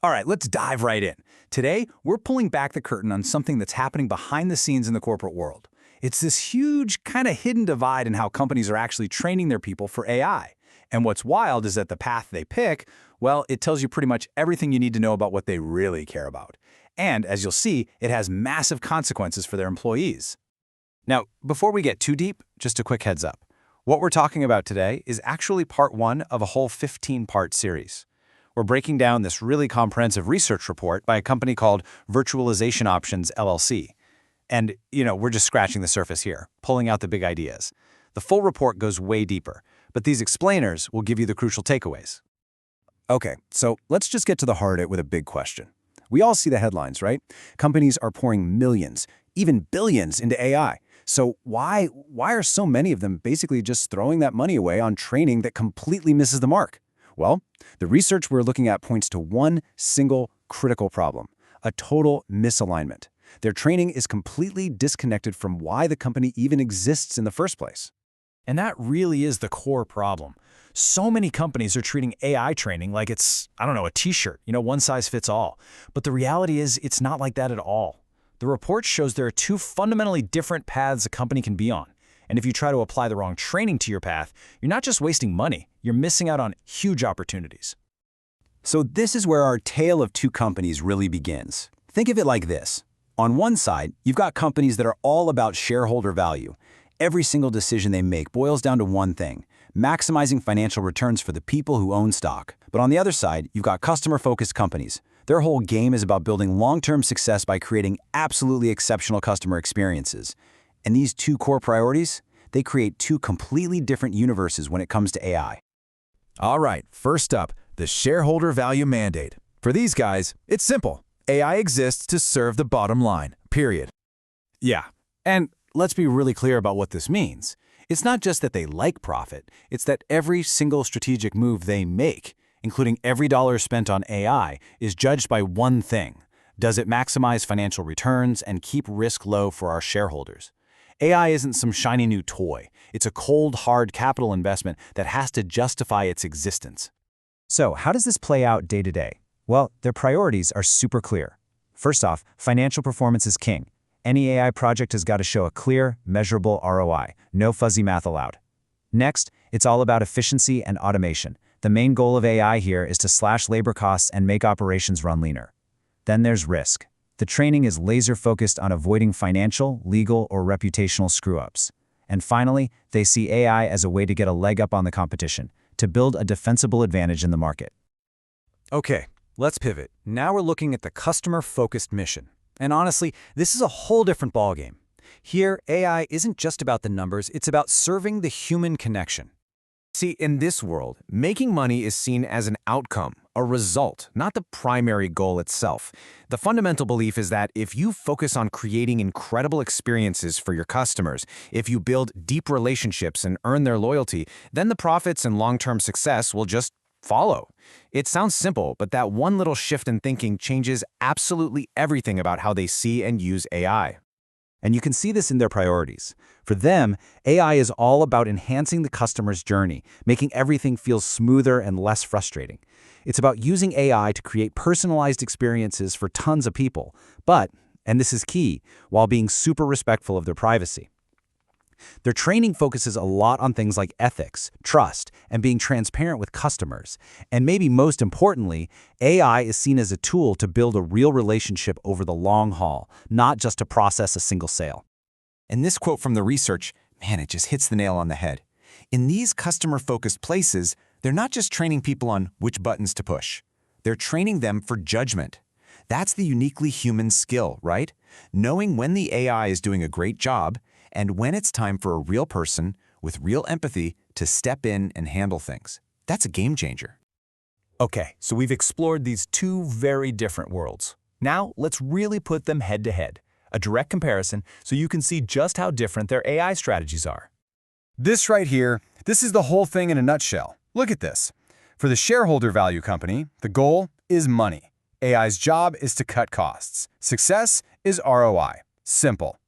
All right, let's dive right in. Today, we're pulling back the curtain on something that's happening behind the scenes in the corporate world. It's this huge, kind of hidden divide in how companies are actually training their people for AI. And what's wild is that the path they pick, well, it tells you pretty much everything you need to know about what they really care about. And as you'll see, it has massive consequences for their employees. Now, before we get too deep, just a quick heads up. What we're talking about today is actually part one of a whole 15-part series. We're breaking down this really comprehensive research report by a company called Virtualization Options LLC. And, we're just scratching the surface here, pulling out the big ideas. The full report goes way deeper, but these explainers will give you the crucial takeaways. Okay, so let's just get to the heart of it with a big question. We all see the headlines, right? Companies are pouring millions, even billions into AI. So why are so many of them basically just throwing that money away on training that completely misses the mark? Well, the research we're looking at points to one single critical problem: a total misalignment. Their training is completely disconnected from why the company even exists in the first place. And that really is the core problem. So many companies are treating AI training like it's, a t-shirt, one size fits all. But the reality is it's not like that at all. The report shows there are two fundamentally different paths a company can be on. And if you try to apply the wrong training to your path, you're not just wasting money, you're missing out on huge opportunities. So this is where our tale of two companies really begins. Think of it like this. On one side, you've got companies that are all about shareholder value. Every single decision they make boils down to one thing: maximizing financial returns for the people who own stock. But on the other side, you've got customer-focused companies. Their whole game is about building long-term success by creating absolutely exceptional customer experiences. And these two core priorities, they create two completely different universes when it comes to AI. All right, first up, the shareholder value mandate. For these guys, it's simple. AI exists to serve the bottom line, period. Yeah, and let's be really clear about what this means. It's not just that they like profit, it's that every single strategic move they make, including every dollar spent on AI, is judged by one thing: does it maximize financial returns and keep risk low for our shareholders? AI isn't some shiny new toy. It's a cold, hard capital investment that has to justify its existence. So how does this play out day to day? Well, their priorities are super clear. First off, financial performance is king. Any AI project has got to show a clear, measurable ROI, no fuzzy math allowed. Next, it's all about efficiency and automation. The main goal of AI here is to slash labor costs and make operations run leaner. Then there's risk. The training is laser-focused on avoiding financial, legal, or reputational screw-ups. And finally, they see AI as a way to get a leg up on the competition, to build a defensible advantage in the market. Okay, let's pivot. Now we're looking at the customer-focused mission. And honestly, this is a whole different ballgame. Here, AI isn't just about the numbers, it's about serving the human connection. See, in this world, making money is seen as an outcome, a result, not the primary goal itself. The fundamental belief is that if you focus on creating incredible experiences for your customers, if you build deep relationships and earn their loyalty, then the profits and long-term success will just follow. It sounds simple, but that one little shift in thinking changes absolutely everything about how they see and use AI. And you can see this in their priorities. For them, AI is all about enhancing the customer's journey, making everything feel smoother and less frustrating. It's about using AI to create personalized experiences for tons of people, but, and this is key, while being super respectful of their privacy. Their training focuses a lot on things like ethics, trust, and being transparent with customers. And maybe most importantly, AI is seen as a tool to build a real relationship over the long haul, not just to process a single sale. And this quote from the research, man, it just hits the nail on the head. In these customer-focused places, they're not just training people on which buttons to push. They're training them for judgment. That's the uniquely human skill, right? Knowing when the AI is doing a great job and when it's time for a real person with real empathy to step in and handle things. That's a game changer. Okay, so we've explored these two very different worlds. Now, let's really put them head to head. A direct comparison so you can see just how different their AI strategies are. This right here, this is the whole thing in a nutshell. Look at this. For the shareholder value company, the goal is money. AI's job is to cut costs. Success is ROI. Simple.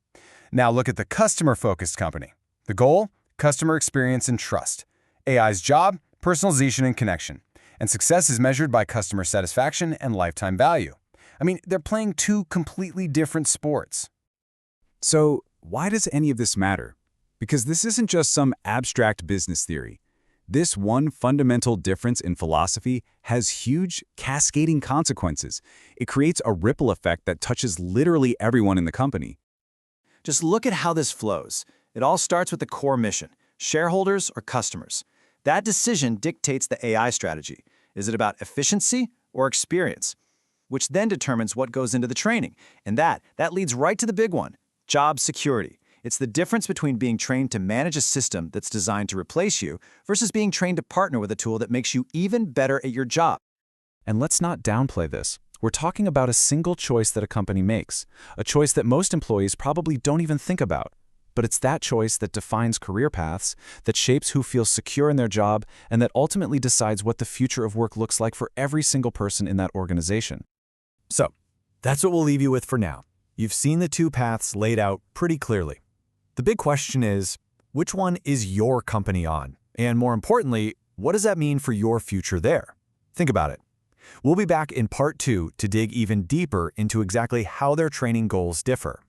Now look at the customer-focused company. The goal? Customer experience and trust. AI's job? Personalization and connection. And success is measured by customer satisfaction and lifetime value. I mean, they're playing two completely different sports. So, why does any of this matter? Because this isn't just some abstract business theory. This one fundamental difference in philosophy has huge, cascading consequences. It creates a ripple effect that touches literally everyone in the company. Just look at how this flows. It all starts with the core mission: shareholders or customers. That decision dictates the AI strategy. Is it about efficiency or experience? Which then determines what goes into the training. And that leads right to the big one: job security. It's the difference between being trained to manage a system that's designed to replace you versus being trained to partner with a tool that makes you even better at your job. And let's not downplay this. We're talking about a single choice that a company makes, a choice that most employees probably don't even think about. But it's that choice that defines career paths, that shapes who feels secure in their job, and that ultimately decides what the future of work looks like for every single person in that organization. So, that's what we'll leave you with for now. You've seen the two paths laid out pretty clearly. The big question is, which one is your company on? And more importantly, what does that mean for your future there? Think about it. We'll be back in part 2 to dig even deeper into exactly how their training goals differ.